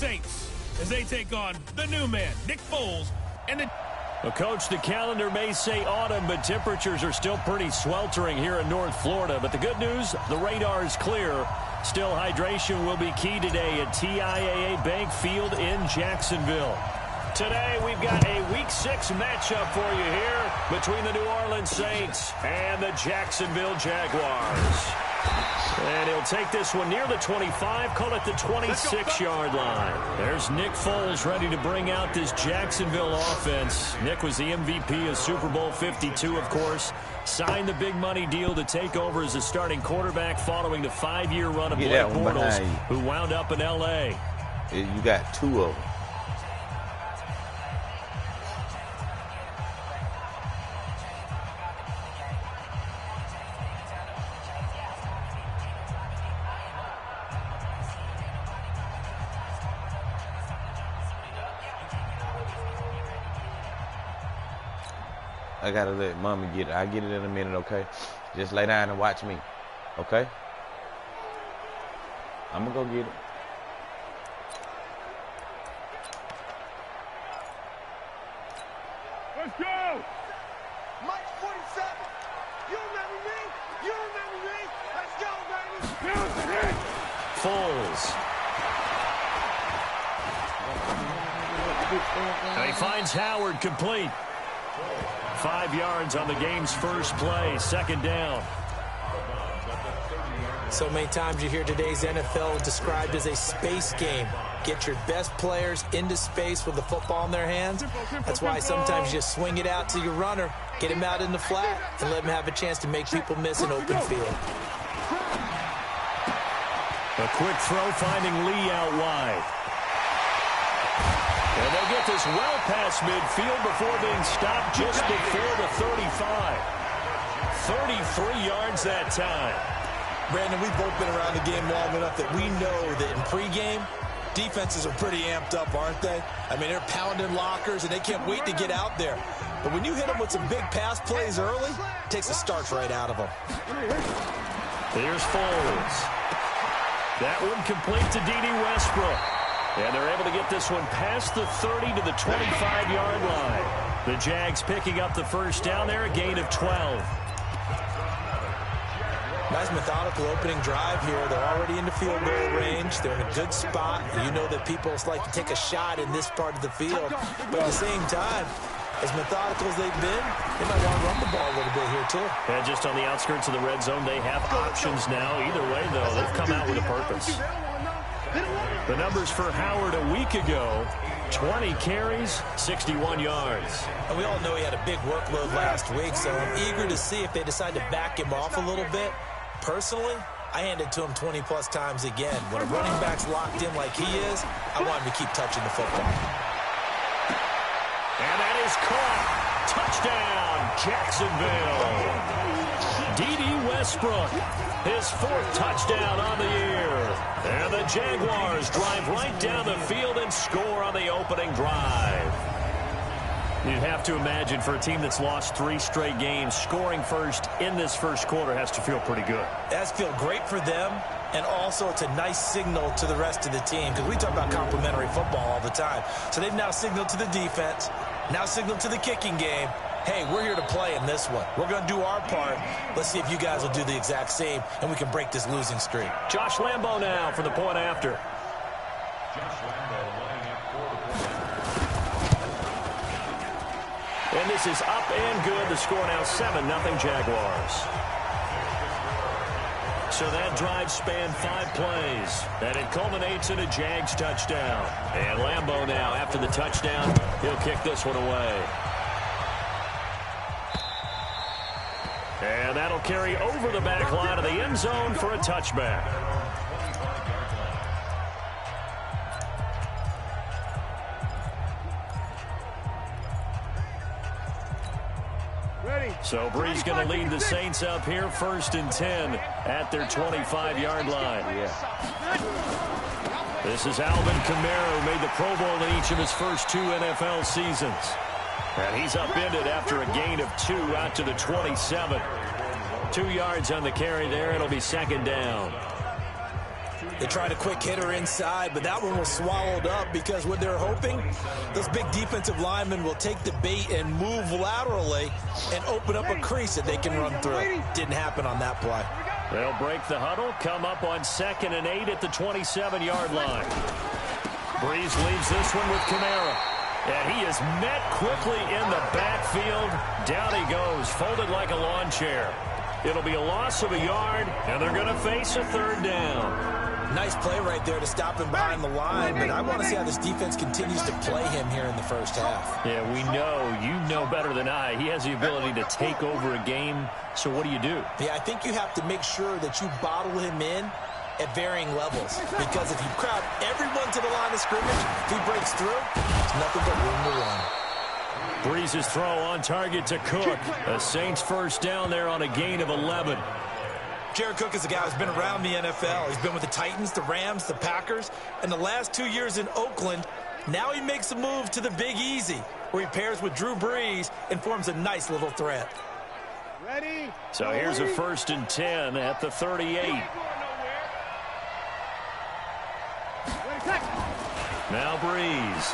Saints as they take on the new man, Nick Foles, and the... Well, Coach, the calendar may say autumn, but temperatures are still pretty sweltering here in North Florida. But the good news, the radar is clear. Still, hydration will be key today at TIAA Bank Field in Jacksonville. Today, we've got a Week 6 matchup for you here between the New Orleans Saints and the Jacksonville Jaguars. And he'll take this one near the 25, call it the 26-yard line. There's Nick Foles ready to bring out this Jacksonville offense. Nick was the MVP of Super Bowl 52, of course. Signed the big money deal to take over as a starting quarterback following the 5-year run of Blake Bortles, who wound up in L.A. You got two of them. I gotta let mommy get it. I'll get it in a minute, okay? Just lay down and watch me, okay? I'm gonna go get it. Let's go! Mike 47. You remember me? You remember me? Let's go, baby! Foles. And he finds Howard complete. 5 yards on the game's first play, second down. So many times you hear today's NFL described as a space game. Get your best players into space with the football in their hands. That's why sometimes you just swing it out to your runner, get him out in the flat, and let him have a chance to make people miss an open field. A quick throw finding Lee out wide. And they'll get this well past midfield before being stopped just before the 35. 33 yards that time. Brandon, we've both been around the game long enough that we know that in pregame, defenses are pretty amped up, aren't they? I mean, they're pounding lockers, and they can't wait to get out there. But when you hit them with some big pass plays early, it takes the starch right out of them. Here's Foles. That one complete to D.D. Westbrook. And they're able to get this one past the 30 to the 25-yard line. The Jags picking up the first down there, a gain of 12. Nice methodical opening drive here. They're already in the field goal range. They're in a good spot. You know that people like to take a shot in this part of the field. But at the same time, as methodical as they've been, they might want to run the ball a little bit here, too. And just on the outskirts of the red zone, they have options now. Either way, though, they've come out with a purpose. The numbers for Howard a week ago, 20 carries, 61 yards. And we all know he had a big workload last week, so I'm eager to see if they decide to back him off a little bit. Personally, I hand it to him 20-plus times again. When a running back's locked in like he is, I want him to keep touching the football. And that is caught. Touchdown, Jacksonville. D.D. Westbrook, his 4th touchdown on the year. And the Jaguars drive right down the field and score on the opening drive. You'd have to imagine for a team that's lost 3 straight games, scoring first in this first quarter has to feel pretty good. It has to feel great for them, and also it's a nice signal to the rest of the team, because we talk about complementary football all the time. So they've now signaled to the defense, now signaled to the kicking game, hey, we're here to play in this one. We're going to do our part. Let's see if you guys will do the exact same, and we can break this losing streak. Josh Lambo now for the point after. And this is up and good. The score now 7-0 Jaguars. So that drive spanned 5 plays, and it culminates in a Jags touchdown. And Lambo now, after the touchdown, he'll kick this one away. And that'll carry over the back line of the end zone for a touchback. So Bree's going to lead the Saints up here, 1st and 10 at their 25-yard line. This is Alvin Kamara, who made the Pro Bowl in each of his first 2 NFL seasons. And he's upended after a gain of 2 out to the 27. 2 yards on the carry there. It'll be 2nd down. They tried a quick hitter inside, but that one was swallowed up because what they're hoping, those big defensive linemen will take the bait and move laterally and open up a crease that they can run through. Didn't happen on that play. They'll break the huddle, come up on 2nd and 8 at the 27-yard line. Breeze leaves this one with Kamara. And he is met quickly in the backfield. Down he goes, folded like a lawn chair. It'll be a loss of a yard, and they're going to face a 3rd down. Nice play right there to stop him behind the line, but I want to see how this defense continues to play him here in the first half. Yeah, we know. You know better than I. He has the ability to take over a game, so what do you do? Yeah, I think you have to make sure that you bottle him in at varying levels, because if you crowd everyone to the line of scrimmage, if he breaks through, it's nothing but room to run. Breeze's throw on target to Cook. A Saints first down there on a gain of 11. Jared Cook is a guy who's been around the NFL. He's been with the Titans, the Rams, the Packers, and the last 2 years in Oakland. Now he makes a move to the Big Easy, where he pairs with Drew Brees and forms a nice little threat. Ready? So here's a 1st and 10 at the 38. Now Brees.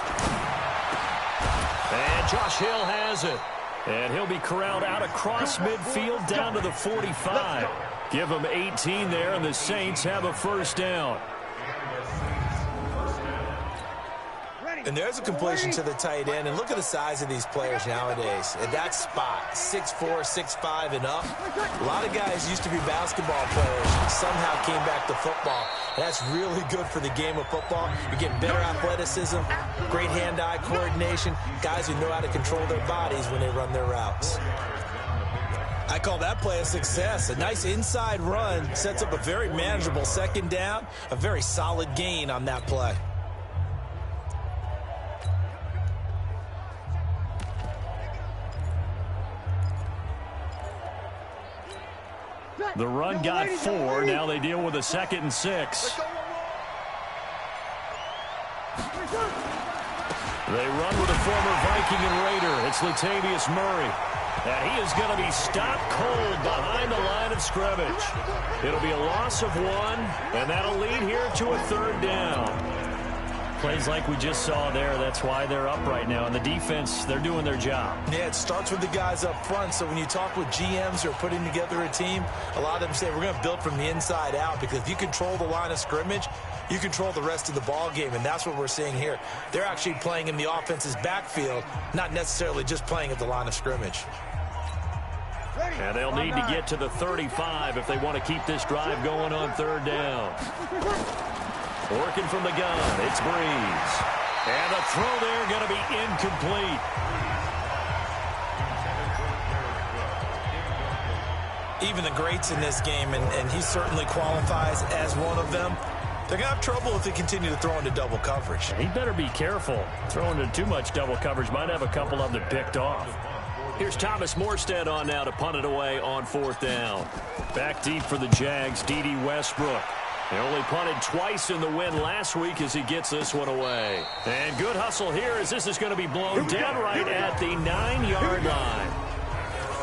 And Josh Hill has it. And he'll be corralled out across midfield down to the 45. Give him 18 there, and the Saints have a 1st down. And there's a completion to the tight end. And look at the size of these players nowadays. At that spot, 6'4", 6'5", and up. A lot of guys used to be basketball players, somehow came back to football. And that's really good for the game of football. You're getting better athleticism, great hand-eye coordination, guys who know how to control their bodies when they run their routes. I call that play a success. A nice inside run sets up a very manageable 2nd down, a very solid gain on that play. The run got 4. Now they deal with a 2nd and 6. They run with a former Viking and Raider. It's Latavius Murray. And he is going to be stopped cold behind the line of scrimmage. It'll be a loss of 1, and that'll lead here to a 3rd down. Plays like we just saw there. That's why they're up right now. And the defense, they're doing their job. Yeah, it starts with the guys up front. So when you talk with GMs who are putting together a team, a lot of them say we're going to build from the inside out, because if you control the line of scrimmage, you control the rest of the ball game, and that's what we're seeing here. They're actually playing in the offense's backfield, not necessarily just playing at the line of scrimmage. And they'll need to get to the 35 if they want to keep this drive going on 3rd down. Working from the gun, it's Brees. And the throw there going to be incomplete. Even the greats in this game, and he certainly qualifies as one of them, they're going to have trouble if they continue to throw into double coverage. He better be careful. Throwing into too much double coverage might have a couple of them picked off. Here's Thomas Morstead on now to punt it away on 4th down. Back deep for the Jags, D.D. Westbrook. They only punted twice in the win last week as he gets this one away. And good hustle here as this is going to be blown down right at the 9-yard line.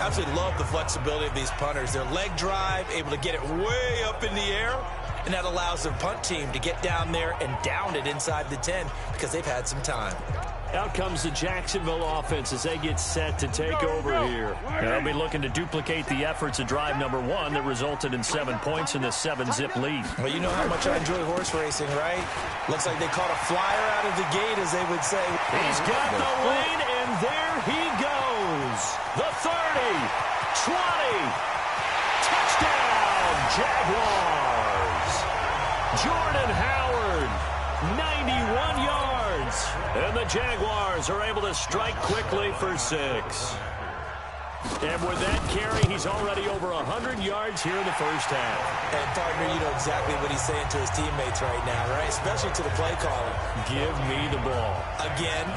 Absolutely love the flexibility of these punters. Their leg drive, able to get it way up in the air, and that allows their punt team to get down there and down it inside the 10 because they've had some time. Out comes the Jacksonville offense as they get set to take over here. They'll be looking to duplicate the efforts of drive number 1 that resulted in 7 points in the 7-zip lead. Well, you know how much I enjoy horse racing, right? Looks like they caught a flyer out of the gate, as they would say. He's got the lead, and there he goes. The 30, 20, touchdown, Jaguars. Jordan Howard, 91 yards. And the Jaguars are able to strike quickly for 6. And with that carry, he's already over 100 yards here in the first half. And, partner, you know exactly what he's saying to his teammates right now, right? Especially to the play caller. Give me the ball. Again,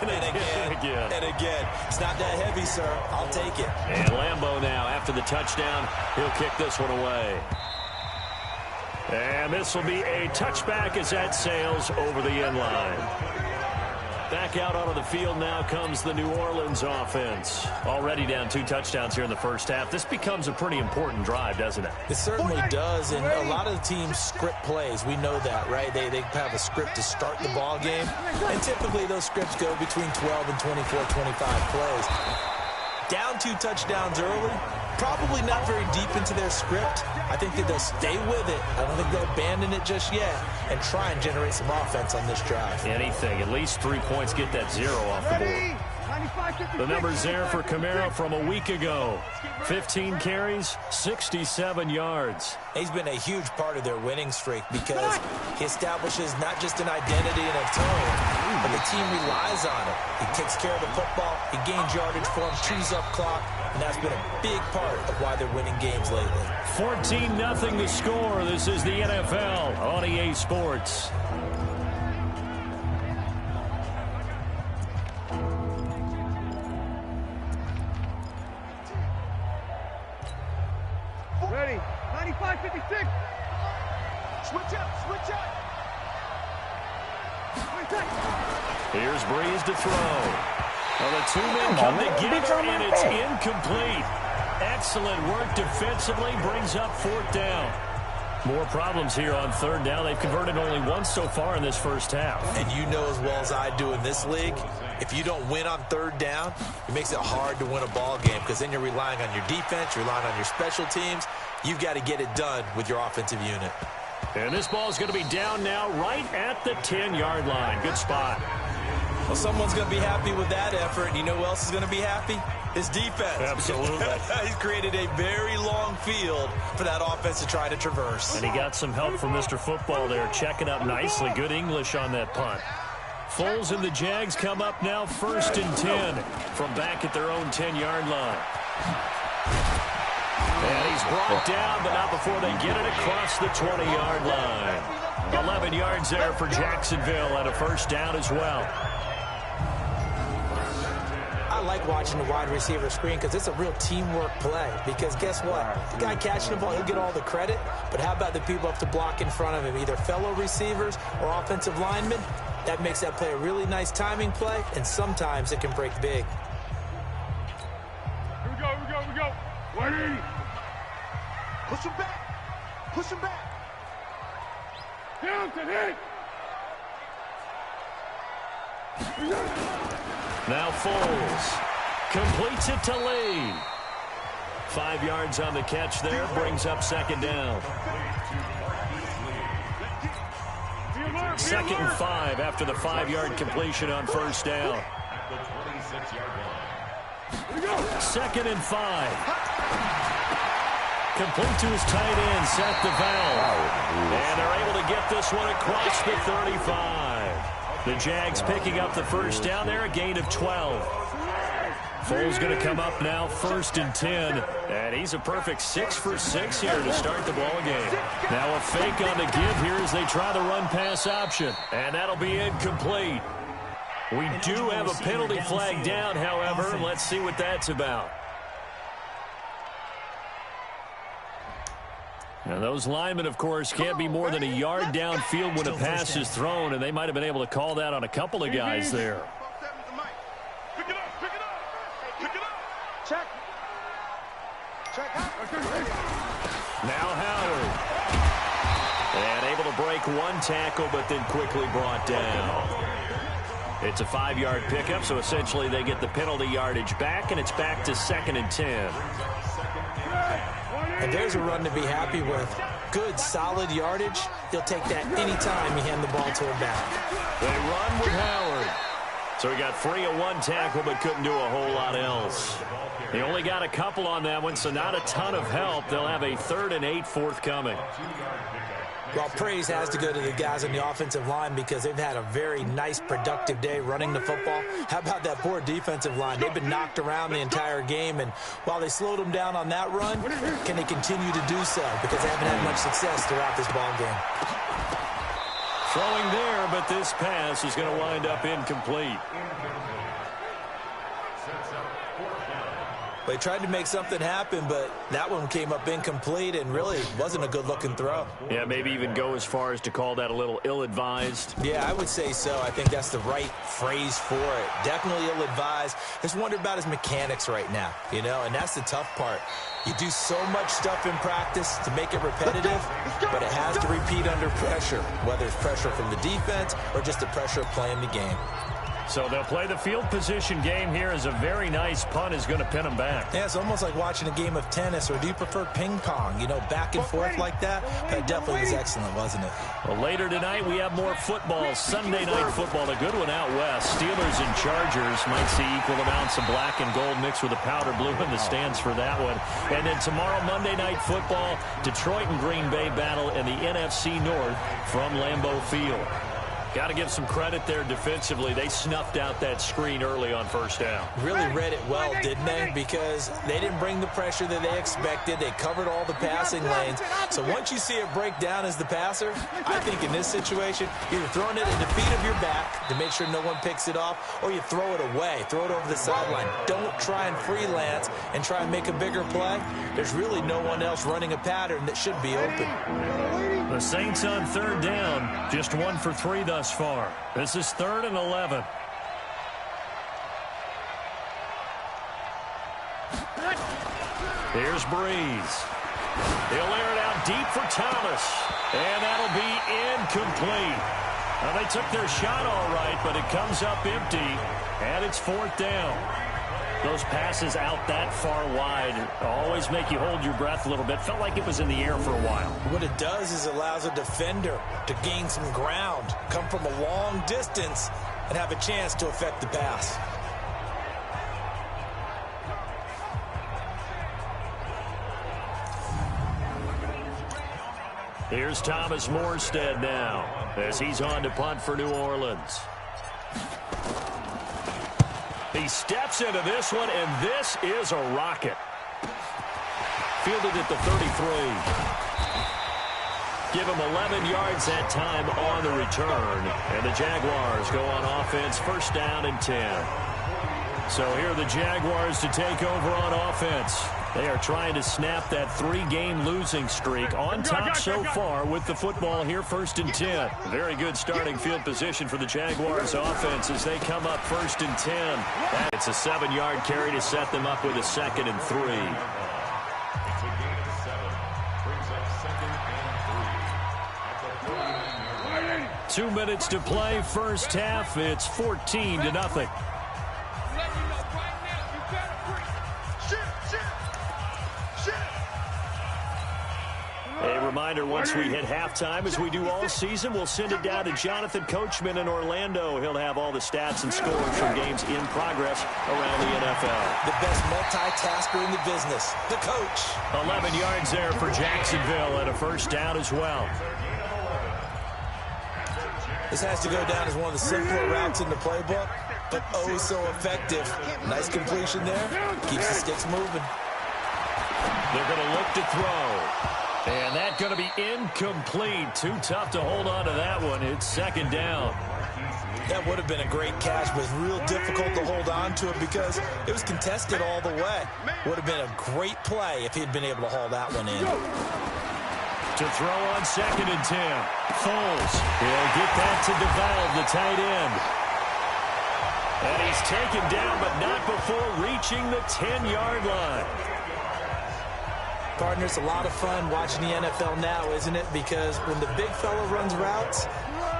and again, and again. It's not that heavy, sir. I'll take it. And Lambeau now, after the touchdown, he'll kick this one away. And this will be a touchback as that sails over the end line. Back out onto the field now comes the New Orleans offense. Already down 2 touchdowns here in the first half. This becomes a pretty important drive, doesn't it? It certainly does, and a lot of the teams script plays. We know that, right? They have a script to start the ball game, and typically those scripts go between 12 and 24, 25 plays. Down 2 touchdowns early, probably not very deep into their script. I think that they'll stay with it. I don't think they'll abandon it just yet and try and generate some offense on this drive. Anything. At least 3 points, get that 0 off the board. The numbers there for Kamara from a week ago. 15 carries, 67 yards. He's been a huge part of their winning streak because he establishes not just an identity and a tone, but the team relies on it. He takes care of the football, he gains yardage for him, chews up clock, and that's been a big part of why they're winning games lately. 14-0 the score. This is the NFL on EA Sports. Ready. 95-56. Switch up. Here's Breeze to throw. Well, the 2 men come together, and it's incomplete. Excellent work defensively, brings up 4th down. More problems here on 3rd down. They've converted only once so far in this first half. And you know as well as I do in this league, if you don't win on 3rd down, it makes it hard to win a ball game because then you're relying on your defense, you're relying on your special teams. You've got to get it done with your offensive unit. And this ball is going to be down now right at the 10-yard line. Good spot. Well, someone's going to be happy with that effort, and you know who else is going to be happy? His defense. Absolutely. He's created a very long field for that offense to try to traverse. And he got some help from Mr. Football there, checking up nicely. Good English on that punt. Foles and the Jags come up now 1st and 10 from back at their own 10-yard line. And he's brought down, but not before they get it across the 20-yard line. 11 yards there for Jacksonville and a 1st down as well. I like watching the wide receiver screen because it's a real teamwork play. Because guess what? The guy catching the ball, he'll get all the credit. But how about the people up to block in front of him, either fellow receivers or offensive linemen? That makes that play a really nice timing play, and sometimes it can break big. Here we go. Ready. Push him back. Down to hit. Now Foles completes it to Lee. 5 yards on the catch there, brings up 2nd down. 2nd and 5 after the 5-yard completion on 1st down. 2nd and 5. Complete to his tight end, Seth DeVal. And they're able to get this one across the 35. The Jags picking up the 1st down there, a gain of 12. Foles going to come up now 1st and 10. And he's a perfect 6 for 6 here to start the ball game. Now a fake on the give here as they try the run-pass option. And that'll be incomplete. We do have a penalty flag down, however. Let's see what that's about. Now, those linemen, of course, can't be more than a yard downfield when a pass is thrown, and they might have been able to call that on a couple of guys there. Pick it up. Check. Now Howard. And able to break 1 tackle, but then quickly brought down. It's a 5-yard pickup, so essentially they get the penalty yardage back, and it's back to 2nd and 10. And there's a run to be happy with. Good, solid yardage. He'll take that anytime you hand the ball to him back. They run with Howard. So he got free of 1 tackle, but couldn't do a whole lot else. He only got a couple on that one, so not a ton of help. They'll have a 3rd and 8 forthcoming. Well, praise has to go to the guys on the offensive line because they've had a very nice, productive day running the football. How about that poor defensive line? They've been knocked around the entire game, and while they slowed them down on that run, can they continue to do so? Because they haven't had much success throughout this ball game. Throwing there, but this pass is going to wind up incomplete. They tried to make something happen, but that one came up incomplete and really wasn't a good-looking throw. Yeah, maybe even go as far as to call that a little ill-advised. Yeah, I would say so. I think that's the right phrase for it. Definitely ill-advised. Just wonder about his mechanics right now, you know, and that's the tough part. You do so much stuff in practice to make it repetitive, but it has to repeat under pressure, whether it's pressure from the defense or just the pressure of playing the game. So they'll play the field position game here as a very nice punt is going to pin them back. Yeah, it's almost like watching a game of tennis, or do you prefer ping pong? You know, back and forth like that? That definitely was excellent, wasn't it? Well, later tonight, we have more football. Sunday night football, a good one out west. Steelers and Chargers might see equal amounts of black and gold mixed with a powder blue in the stands for that one. And then tomorrow, Monday night football, Detroit and Green Bay battle in the NFC North from Lambeau Field. Got to give some credit there defensively. They snuffed out that screen early on first down. Really read it well, didn't they? Because they didn't bring the pressure that they expected. They covered all the passing lanes. So once you see it break down as the passer, I think in this situation, you're throwing it at the feet of your back to make sure no one picks it off, or you throw it away, throw it over the sideline. Don't try and freelance and try and make a bigger play. There's really no one else running a pattern that should be open. The Saints on third down, just 1 for 3 thus far. This is 3rd and 11. Here's Breeze. He'll air it out deep for Thomas, and that'll be incomplete. Well, they took their shot all right, but it comes up empty, and it's 4th down. Those passes out that far wide always make you hold your breath a little bit. Felt like it was in the air for a while. What it does is allows a defender to gain some ground, come from a long distance, and have a chance to affect the pass. Here's Thomas Morstead now as he's on to punt for New Orleans. He steps into this one, and this is a rocket. Fielded at the 33. Give him 11 yards that time on the return. And the Jaguars go on offense, 1st down and 10. So here are the Jaguars to take over on offense. They are trying to snap that 3-game losing streak on top so far with the football here, 1st and 10. Very good starting field position for the Jaguars offense as they come up 1st and 10. It's a 7-yard carry to set them up with a 2nd and 3. Two minutes to play, first half. It's 14-0. A reminder, once we hit halftime, as we do all season, we'll send it down to Jonathan Coachman in Orlando. He'll have all the stats and scores from games in progress around the NFL. The best multitasker in the business, the coach. 11 yards there for Jacksonville and a 1st down as well. This has to go down as one of the simpler routes in the playbook, but oh so effective. Nice completion there. Keeps the sticks moving. They're going to look to throw. And that's going to be incomplete. Too tough to hold on to that one. It's 2nd down. That would have been a great catch, but it's real difficult to hold on to it because it was contested all the way. Would have been a great play if he'd been able to haul that one in. To throw on 2nd and 10. Foles. He'll get that to DeValve, the tight end. And he's taken down, but not before reaching the 10-yard line. Partner, it's a lot of fun watching the NFL now, isn't it? Because when the big fella runs routes,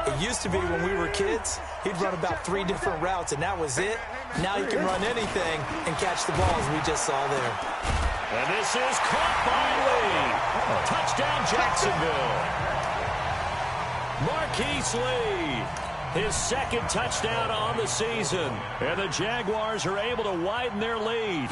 it used to be when we were kids, he'd run about 3 different routes, and that was it. Now he can run anything and catch the ball, as we just saw there. And this is caught by Lee. Touchdown, Jacksonville. Marquise Lee, his 2nd touchdown on the season. And the Jaguars are able to widen their lead.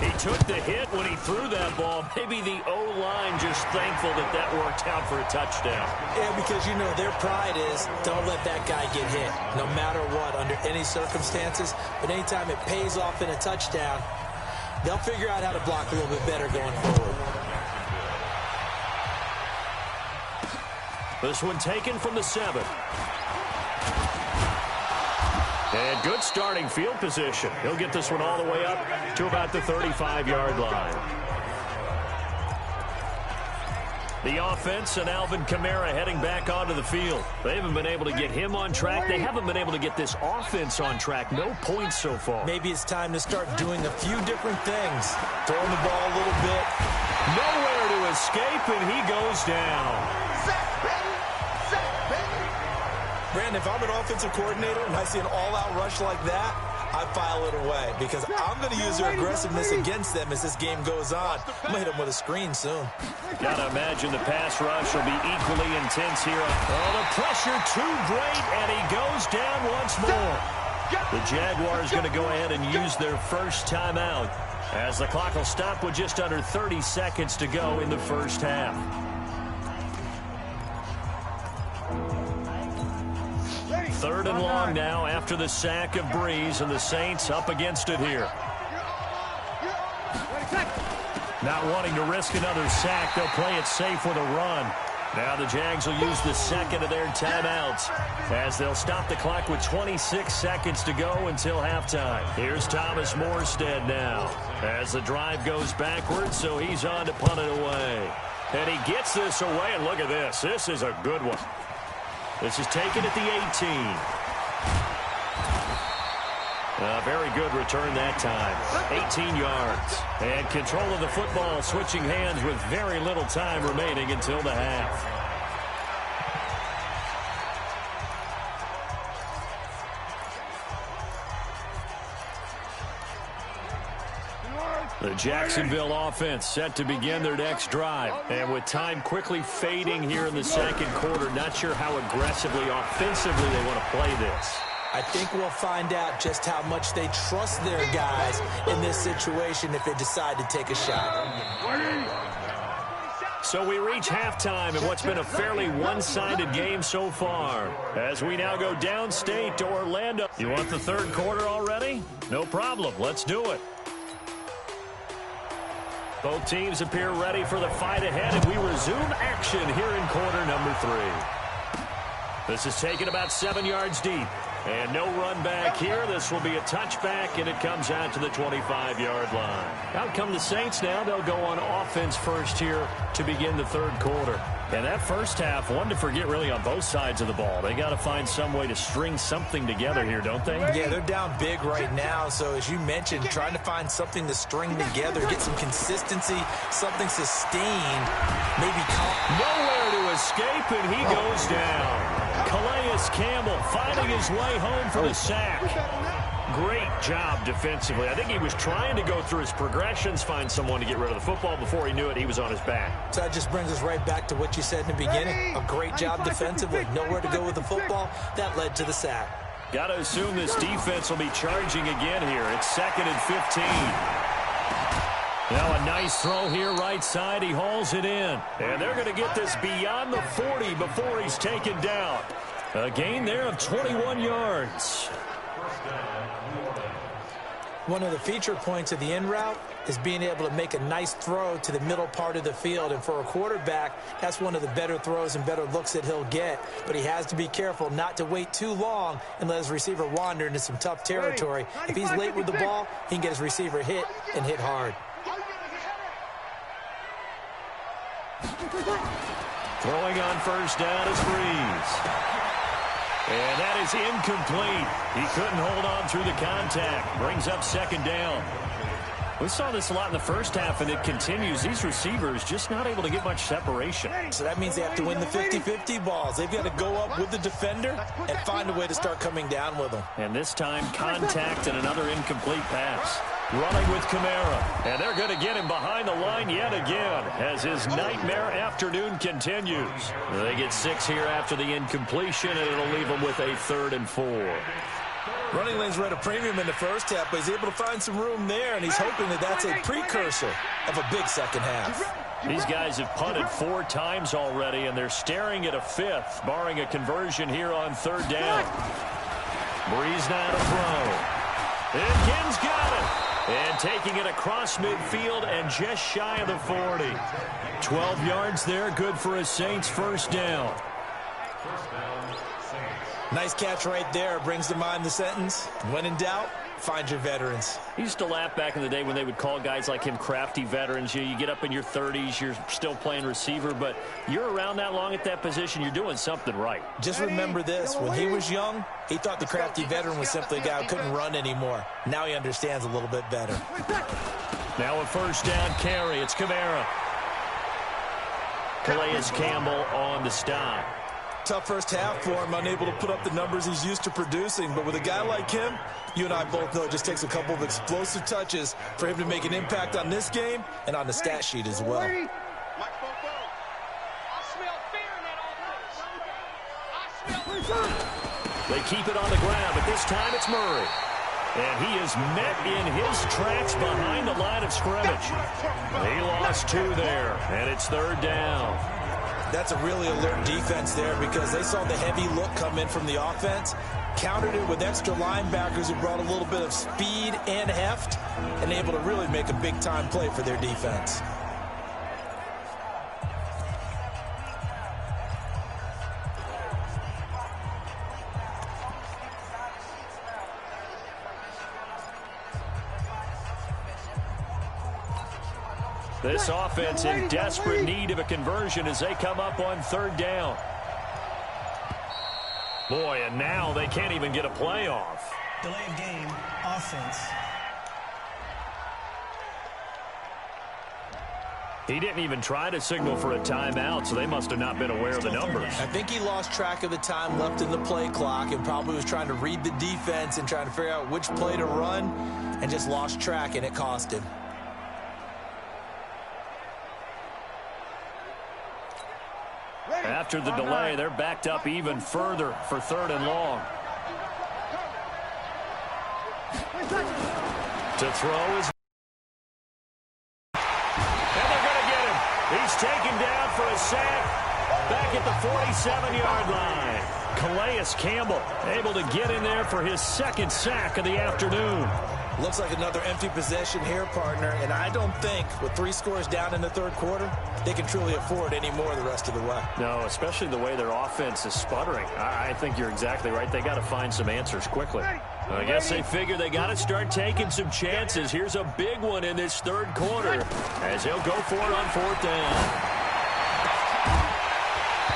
He took the hit when he threw that ball. Maybe the O-line just thankful that that worked out for a touchdown. Yeah, because, you know, their pride is don't let that guy get hit, no matter what, under any circumstances. But anytime it pays off in a touchdown, they'll figure out how to block a little bit better going forward. This one taken from the 7. And good starting field position. He'll get this one all the way up to about the 35-yard line. The offense and Alvin Kamara heading back onto the field. They haven't been able to get him on track. They haven't been able to get this offense on track. No points so far. Maybe it's time to start doing a few different things. Throwing the ball a little bit. Nowhere to escape, and he goes down. Brandon, if I'm an offensive coordinator and I see an all-out rush like that, I file it away because I'm going to use their aggressiveness against them as this game goes on. I'm going to hit them with a screen soon. Got to imagine the pass rush will be equally intense here. Oh, the pressure too great, and he goes down once more. The Jaguars going to go ahead and use their first timeout as the clock will stop with just under 30 seconds to go in the first half. Third and long now after the sack of Breeze, and the Saints up against it here. Not wanting to risk another sack, they'll play it safe with a run. Now the Jags will use the second of their timeouts as they'll stop the clock with 26 seconds to go until halftime. Here's Thomas Morstead now as the drive goes backwards, so he's on to punt it away. And he gets this away, and look at this. This is a good one. This is taken at the 18. A very good return that time. 18 yards. And control of the football switching hands with very little time remaining until the half. The Jacksonville offense set to begin their next drive. And with time quickly fading here in the second quarter, not sure how aggressively, offensively they want to play this. I think we'll find out just how much they trust their guys in this situation if they decide to take a shot. So we reach halftime in what's been a fairly one-sided game so far as we now go downstate to Orlando. You want the third quarter already? No problem. Let's do it. Both teams appear ready for the fight ahead, and we resume action here in quarter number 3. This is taken about 7 yards deep. And no run back here. This will be a touchback, and it comes out to the 25-yard line. Out come the Saints now. They'll go on offense first here to begin the third quarter. And that first half, one to forget really on both sides of the ball. They got to find some way to string something together here, don't they? Yeah, they're down big right now. So as you mentioned, trying to find something to string together, get some consistency, something sustained, maybe nowhere to escape, and he goes down. Calais Campbell finding his way home for the sack. Great job defensively. I think he was trying to go through his progressions, find someone to get rid of the football. Before he knew it, he was on his back. So that just brings us right back to what you said in the beginning. A great job defensively. Nowhere to go with the football. That led to the sack. Got to assume this defense will be charging again here. It's 2nd and 15. Now a nice throw here right side. He hauls it in. And they're going to get this beyond the 40 before he's taken down. A gain there of 21 yards. One of the feature points of the in route is being able to make a nice throw to the middle part of the field. And for a quarterback, that's one of the better throws and better looks that he'll get. But he has to be careful not to wait too long and let his receiver wander into some tough territory. If he's late with the ball, he can get his receiver hit and hit hard. Throwing on first down is Breeze. And that is incomplete. He couldn't hold on through the contact. Brings up second down. We saw this a lot in the first half, and it continues. These receivers just not able to get much separation. So that means they have to win the 50-50 balls. They've got to go up with the defender and find a way to start coming down with them. And this time, contact and another incomplete pass. Running with Kamara. And they're going to get him behind the line yet again as his nightmare afternoon continues. They get 6 here after the incompletion, and it'll leave them with a 3rd and 4. Running lanes were at a premium in the first half, but he's able to find some room there, and he's hoping that that's a precursor of a big second half. These guys have punted 4 times already, and they're staring at a 5th, barring a conversion here on 3rd down. Breeze now to throw. And Kim's got it. And taking it across midfield and just shy of the 40. 12 yards there, good for a Saints first down. Nice catch right there. Brings to mind the sentence, when in doubt, find your veterans. He used to laugh back in the day when they would call guys like him crafty veterans. You get up in your 30s, you're still playing receiver, but you're around that long at that position, you're doing something right. Just remember this, when he was young, he thought the crafty veteran was simply a guy who couldn't run anymore. Now he understands a little bit better. Now a first down carry. It's Kamara. Calais Campbell on the stop. Tough first half for him, unable to put up the numbers he's used to producing. But with a guy like him, you and I both know it just takes a couple of explosive touches for him to make an impact on this game and on the stat sheet as well. They keep it on the ground, but this time it's Murray. And he is met in his tracks behind the line of scrimmage. He lost 2 there, and it's 3rd down. That's a really alert defense there because they saw the heavy look come in from the offense, countered it with extra linebackers who brought a little bit of speed and heft, and able to really make a big-time play for their defense. This offense in desperate need of a conversion as they come up on 3rd down. Boy, and now they can't even get a play off. Delay of game, offense. He didn't even try to signal for a timeout, so they must have not been aware of the numbers. I think he lost track of the time left in the play clock and probably was trying to read the defense and trying to figure out which play to run and just lost track, and it cost him. After the delay, they're backed up even further for 3rd and long. To throw is... And they're going to get him. He's taken down for a sack back at the 47-yard line. Calais Campbell able to get in there for his 2nd sack of the afternoon. Looks like another empty possession here, partner, and I don't think with 3 scores down in the 3rd quarter, they can truly afford any more the rest of the way. No, especially the way their offense is sputtering. I think you're exactly right. They got to find some answers quickly. I guess they figure they got to start taking some chances. Here's a big one in this 3rd quarter as he'll go for it on 4th down.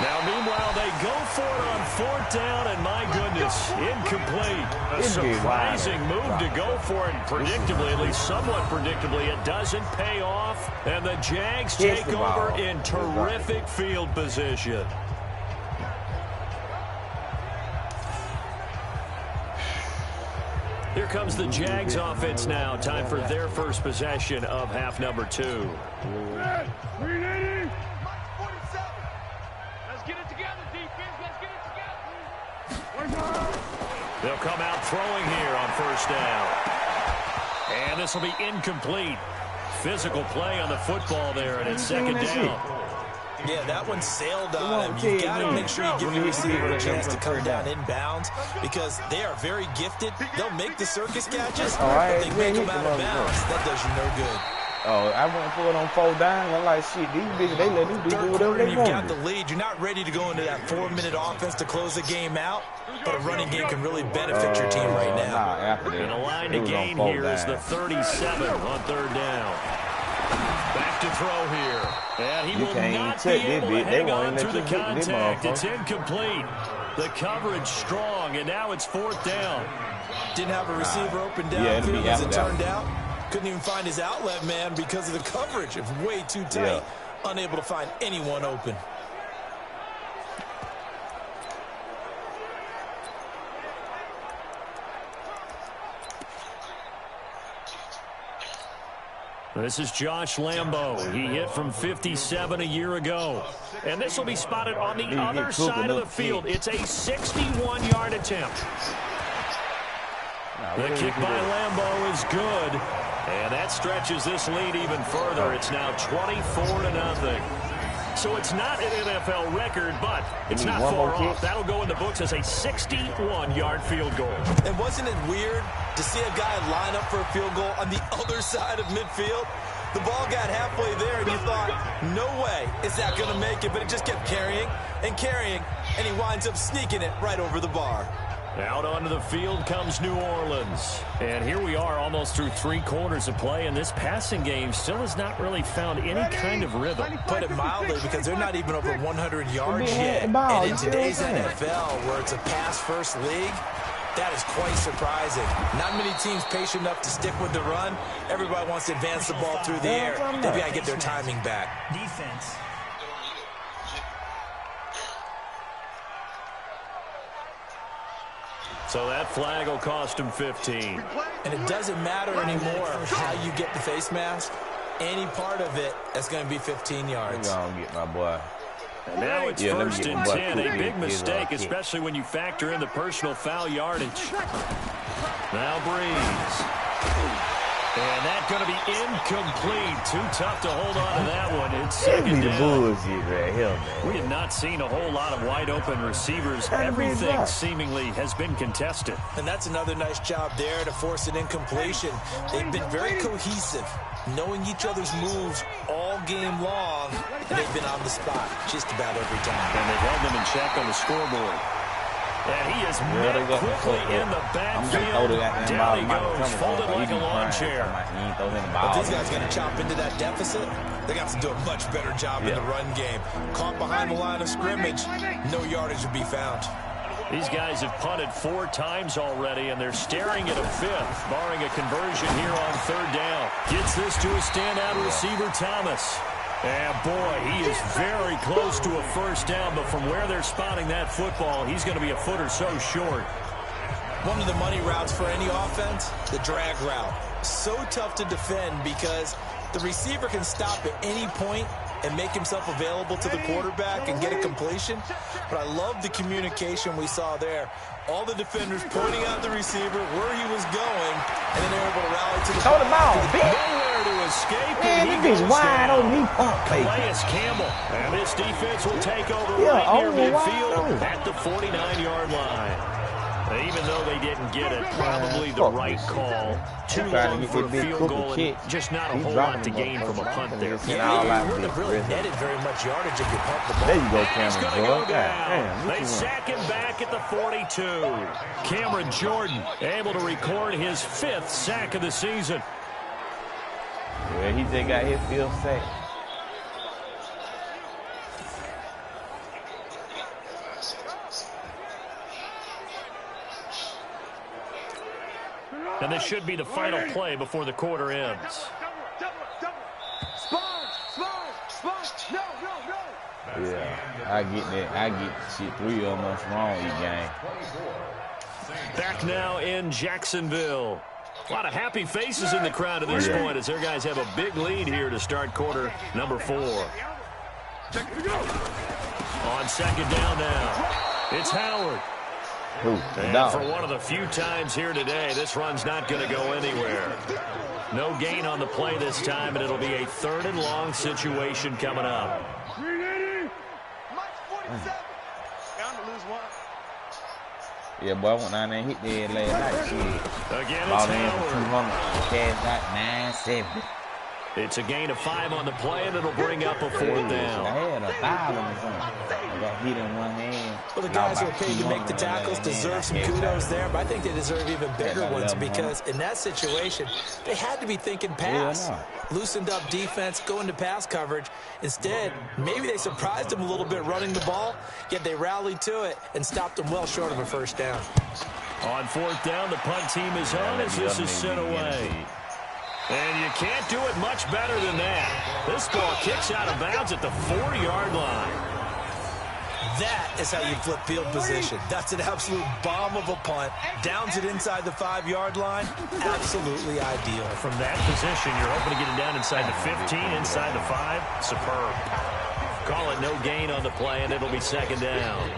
Now, meanwhile, they go for it on 4th down, and my goodness, incomplete. A surprising move to go for it, predictably, at least somewhat predictably. It doesn't pay off, and the Jags take over in terrific field position. Here comes the Jags offense now. Time for their first possession of half number 2. They'll come out throwing here on 1st down. And this will be incomplete. Physical play on the football there, and it's 2nd down. Yeah, that one sailed on him. You've got to make sure you give your receiver a chance to come down inbounds because they are very gifted. They'll make the circus catches, but they make them out of bounds. That does you no good. Oh, I went for it on 4th down. I'm like, shit, these bitches, they let these do whatever they want. You've got the lead. You're not ready to go into that 4-minute offense to close the game out, but a running game can really benefit your team right now. And a line to gain here is the 37 on 3rd down. Back to throw here. And he will not be able to hang on to the contact. It's incomplete. The coverage strong, and now it's 4th down. Didn't have a receiver open downfield as it turned out. Couldn't even find his outlet man because of the coverage. It's way too tight. Unable to find anyone open. This is Josh Lambo. He hit from 57 a year ago. And this will be spotted on the other side of the field. It's a 61-yard attempt. The kick by Lambo is good. And that stretches this lead even further. It's now 24-0. So it's not an NFL record, but it's not far off. That'll go in the books as a 61-yard field goal. And wasn't it weird to see a guy line up for a field goal on the other side of midfield? The ball got halfway there, and you thought, no way is that going to make it, but it just kept carrying, and he winds up sneaking it right over the bar. Out onto the field comes New Orleans. And here we are almost through 3 quarters of play, and this passing game still has not really found any kind of rhythm. Put it mildly, because they're not even over 100 yards yet. And in today's NFL, where it's a pass-first league, that is quite surprising. Not many teams patient enough to stick with the run. Everybody wants to advance the ball through the air. They've got to get their timing back. Defense. So that flag will cost him 15. And it doesn't matter anymore how you get the face mask. Any part of it is going to be 15 yards. I'm gonna get my boy. And now it's first and 10. A big mistake, especially when you factor in the personal foul yardage. Now Breeze. And that's going to be incomplete. Too tough to hold on to that one. It's second down. Bullshit right here, man. We have not seen a whole lot of wide-open receivers. Everything seemingly has been contested. And that's another nice job there to force an incompletion. They've been very cohesive, knowing each other's moves all game long, and they've been on the spot just about every time. And they've held them in check on the scoreboard. And he is met quickly in the backfield. Down he goes, folded like a lawn chair. But these guys got to chop into that deficit. They got to do a much better job in the run game. Caught behind the line of scrimmage, no yardage to be found. These guys have punted 4 times already, and they're staring at a 5th, barring a conversion here on 3rd down. Gets this to a standout receiver, Thomas. And, boy, he is very close to a first down, but from where they're spotting that football, he's going to be a foot or so short. One of the money routes for any offense, the drag route. So tough to defend because the receiver can stop at any point and make himself available to the quarterback and get a completion. But I love the communication we saw there. All the defenders pointing out the receiver, where he was going, and then they're able to rally to the ball. Nowhere to escape. Man, this bitch wide open. He pump fake. Calais Campbell. And this defense will take over right near midfield at the 49-yard line. Even though they didn't get it, probably the right call. Too long for a field goal, and just not a whole lot to gain from a punt there. Yeah, you wouldn't have really netted very much yardage if you pumped the ball. There you go, He's Cameron. going to go down. They sack him back at the 42. Cameron Jordan able to record his 5th sack of the season. Yeah, he just got his 5th sack. And this should be the final play before the quarter ends. Yeah, I get that. I get shit 3 of them what's wrong with you, gang. Back now in Jacksonville. A lot of happy faces in the crowd at this point as their guys have a big lead here to start quarter number 4. On 2nd down now, it's Howard. And for one of the few times here today, this run's not going to go anywhere. No gain on the play this time, and it'll be a 3rd and long situation coming up. Yeah, boy, I went down there and hit there last night. Shit. Again, it's Ball in for Howard. 200. Cash out 970. It's a gain of 5 on the play, and it'll bring up a 4th down. I had 1,000 or something. I got hit in one hand. Well, the guys who are paid to make the tackles deserve some kudos there, but I think they deserve even bigger ones because in that situation, they had to be thinking pass. Loosened up defense, going to pass coverage. Instead, maybe they surprised them a little bit running the ball, yet they rallied to it and stopped them well short of a first down. On 4th down, the punt team is on as this is sent away. And you can't do it much better than that. This ball kicks out of bounds at the 4-yard line. That is how you flip field position. That's an absolute bomb of a punt. Downs it inside the 5-yard line. Absolutely ideal. From that position, you're hoping to get it down inside the 15, inside the 5. Superb. Call it no gain on the play, and it'll be 2nd down.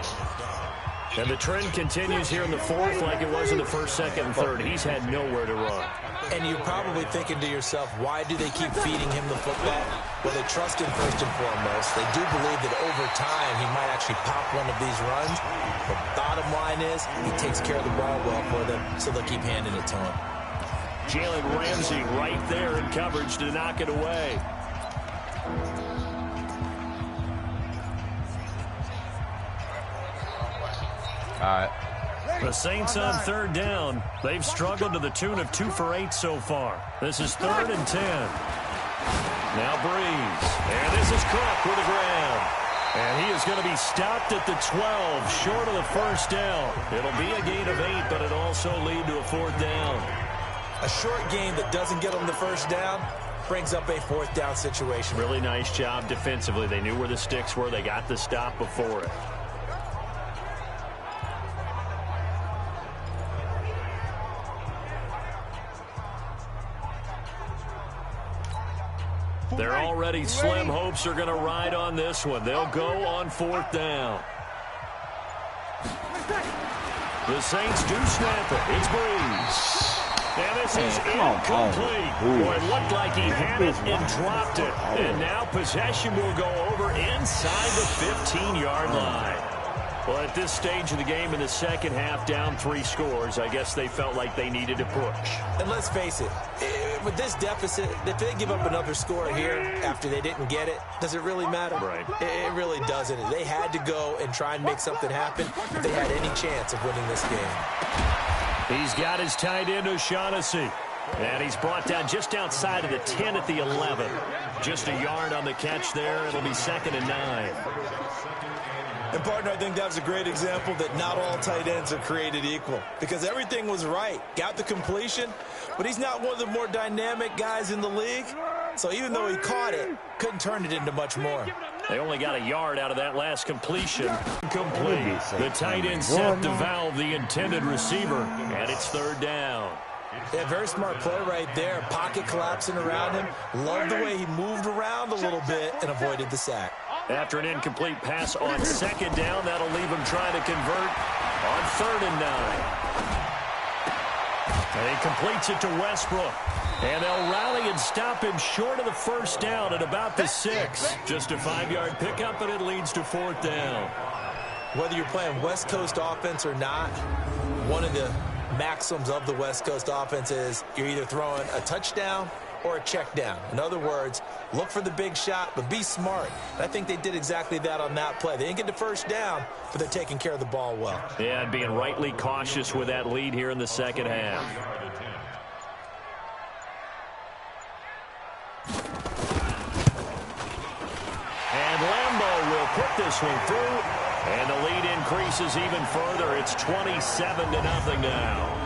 And the trend continues here in the 4th like it was in the 1st, 2nd, and 3rd. He's had nowhere to run. And you're probably thinking to yourself, why do they keep feeding him the football? Well, they trust him first and foremost. They do believe that over time he might actually pop one of these runs. The bottom line is he takes care of the ball well for them, so they'll keep handing it to him. Jalen Ramsey right there in coverage to knock it away. All right. The Saints on third down. They've struggled to the tune of 2 for 8 so far. This is 3rd and 10. Now Breeze. And this is Cook with a grab. And he is going to be stopped at the 12, short of the first down. It'll be a gain of 8, but it'll also lead to a 4th down. A short game that doesn't get them the first down brings up a 4th down situation. Really nice job defensively. They knew where the sticks were. They got the stop before it. They're already slim hopes are going to ride on this one. They'll go on 4th down. The Saints do snap it. It's Breeze. And this is incomplete. Boy, it looked like he had it and dropped it. And now possession will go over inside the 15-yard line. Well, at this stage of the game in the second half, down 3 scores, I guess they felt like they needed to push. And let's face it, with this deficit, if they give up another score here after they didn't get it, does it really matter? Right. It really doesn't. They had to go and try and make something happen if they had any chance of winning this game. He's got his tight end, O'Shaughnessy. And he's brought down just outside of the 10 at the 11. Just a yard on the catch there. It'll be 2nd and 9. And, partner, I think that was a great example that not all tight ends are created equal. Because everything was right. Got the completion, but he's not one of the more dynamic guys in the league. So even though he caught it, couldn't turn it into much more. They only got a yard out of that last completion. Complete. The tight end set to valve the intended receiver, and it's 3rd down. Yeah, very smart play right there. Pocket collapsing around him. Loved the way he moved around a little bit and avoided the sack. After an incomplete pass on 2nd down, that'll leave him trying to convert on 3rd and 9. And he completes it to Westbrook. And they'll rally and stop him short of the first down at about the 6. Just a 5-yard pickup, and it leads to 4th down. Whether you're playing West Coast offense or not, one of the maxims of the West Coast offense is you're either throwing a touchdown or a check down. In other words, look for the big shot, but be smart. And I think they did exactly that on that play. They didn't get the first down, but they're taking care of the ball well. Yeah, and being rightly cautious with that lead here in the second half. And Lambeau will put this one through, and the lead increases even further. It's 27-0 now.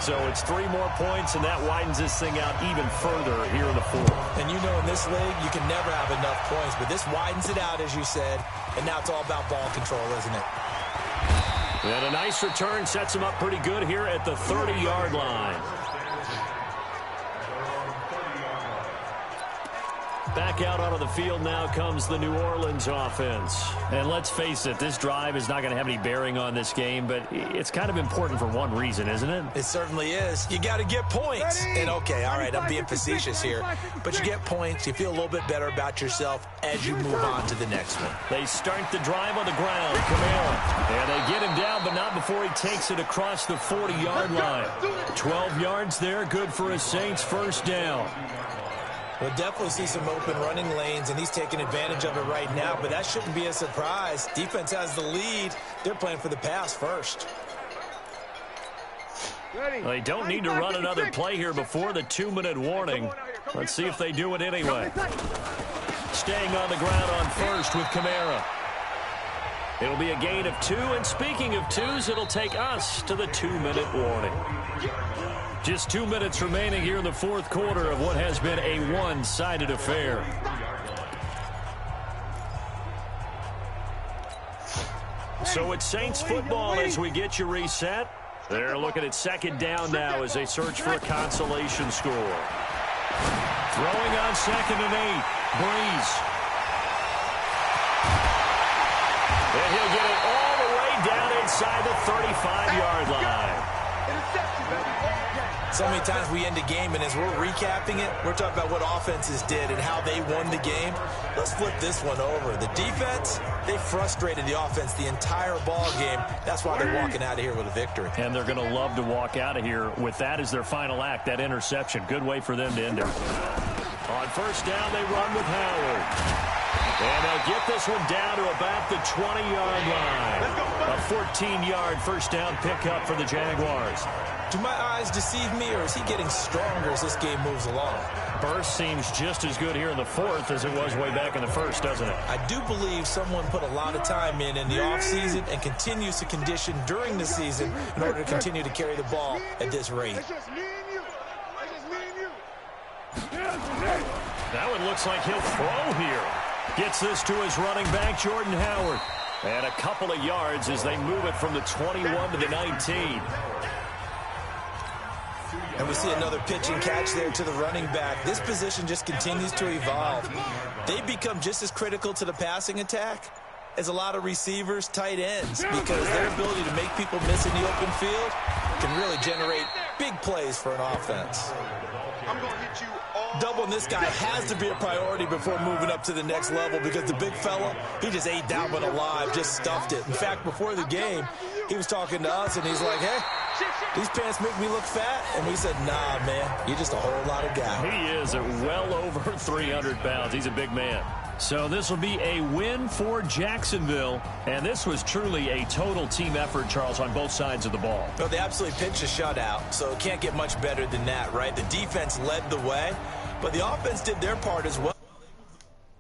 So it's 3 more points, and that widens this thing out even further here in the 4th. And you know in this league, you can never have enough points, but this widens it out, as you said, and now it's all about ball control, isn't it? And a nice return sets him up pretty good here at the 30-yard line. Back out onto the field now comes the New Orleans offense. And let's face it, this drive is not going to have any bearing on this game, but it's kind of important for one reason, isn't it? It certainly is. You got to get points. And okay, all right, I'm being facetious here, but you get points, you feel a little bit better about yourself as you move on to the next one. They start the drive on the ground. Kamara. And they get him down, but not before he takes it across the 40-yard line. 12 yards there, good for a Saints first down. We'll definitely see some open running lanes, and he's taking advantage of it right now, but that shouldn't be a surprise. Defense has the lead. They're playing for the pass first. They don't need to run another play here before the 2-minute warning. Let's see if they do it anyway. Staying on the ground on first with Kamara. It'll be a gain of 2, and speaking of 2s, it'll take us to the 2-minute warning. Just 2 minutes remaining here in the 4th quarter of what has been a one-sided affair. So it's Saints football as we get you reset. They're looking at 2nd down now as they search for a consolation score. Throwing on 2nd and 8. Breeze. And he'll get it all the way down inside the 35-yard line. So many times we end the game, and as we're recapping it, we're talking about what offenses did and how they won the game. Let's flip this one over. The defense, they frustrated the offense the entire ball game. That's why they're walking out of here with a victory. And they're going to love to walk out of here with that as their final act, that interception. Good way for them to end it. On first down, they run with Howard. And they'll get this one down to about the 20-yard line. A 14-yard first down pickup for the Jaguars. Do my eyes deceive me, or is he getting stronger as this game moves along? Burst seems just as good here in the fourth as it was way back in the first, doesn't it? I do believe someone put a lot of time in the offseason and continues to condition during the season in order to continue to carry the ball at this rate. It's just me and you. It's just me and you. That one looks like he'll throw here. Gets this to his running back, Jordan Howard. And a couple of yards as they move it from the 21 to the 19. And we see another pitch and catch there to the running back. This position just continues to evolve. They become just as critical to the passing attack as a lot of receivers, tight ends, because their ability to make people miss in the open field can really generate big plays for an offense. I'm going to hit you all. Doubling this guy has to be a priority before moving up to the next level, because the big fella, he just ate that one alive, just stuffed it. In fact, before the game, he was talking to us, and he's like, hey, these pants make me look fat. And we said, nah, man, you're just a whole lot of guy. He is at well over 300 pounds. He's a big man. So this will be a win for Jacksonville. And this was truly a total team effort, Charles, on both sides of the ball. No, they absolutely pitched a shutout, so it can't get much better than that, right? The defense led the way, but the offense did their part as well.